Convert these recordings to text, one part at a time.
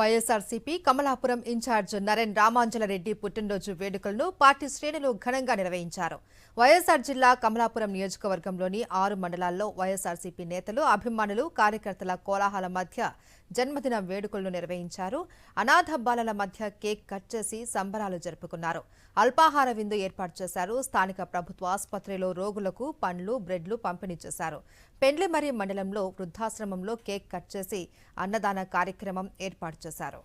YSRCP Kamalapuram incharge Naren రామాంజలరెడ్డి పుట్టినరోజు వేడుకలను party శ్రేణులు ఘనంగా నిర్వహించారు. వైఎస్ఆర్ జిల్లా కమలాపురం నియోజకవర్గంలోని 6 మండలాల్లో వైఎస్ఆర్సీపీ నేతలు, అభిమానులు, కార్యకర్తల కోలాహల మధ్య జన్మదిన వేడుకలను నిర్వహించారు. అనాథ బాలల మధ్య కేక్ కట్ చేసి సంబరాలు జరుపుకున్నారు. అల్పాహార విందు ఏర్పాటు చేశారు. స్థానిక ప్రభుత్వ ఆసుపత్రిలో రోగులకు పండ్లు, బ్రెడ్లు పంపిణీ చేశారు. పెండ్లిమర్రి మండలంలో వృద్ధాశ్రమంలో కేక్ కట్ చేసి అన్నదాన కార్యక్రమం ఏర్పాటు చేశారు.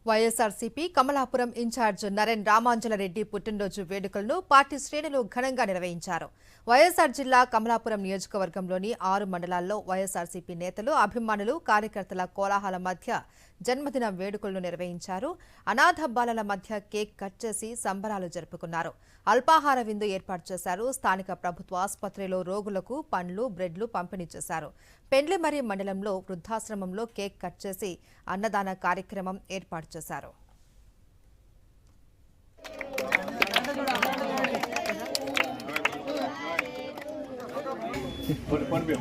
వైఎస్ఆర్సీపీ కమలాపురం ఇన్ఛార్జ్ నరేన్ రామాంజలరెడ్డి పుట్టినరోజు వేడుకలను పార్టీ శ్రేణులు ఘనంగా నిర్వహించారు. వైఎస్ఆర్ జిల్లా కమలాపురం నియోజకవర్గంలోని 6 మండలాల్లో వైఎస్ఆర్సీపీ నేతలు, అభిమానులు, కార్యకర్తల కోలాహల మధ్య జన్మదిన వేడుకలను నిర్వహించారు. అనాథ బాలల మధ్య కేక్ కట్ చేసి సంబరాలు జరుపుకున్నారు. అల్పాహార విందు ఏర్పాటు చేశారు. స్థానిక ప్రభుత్వ ఆసుపత్రిలో రోగులకు పండ్లు, బ్రెడ్లు పంపిణీ చేశారు. పెండ్లిమర్రి మండలంలో వృద్ధాశ్రమంలో కేక్ కట్ చేసి అన్నదాన కార్యక్రమం ఏర్పాటు చేశారు. పండు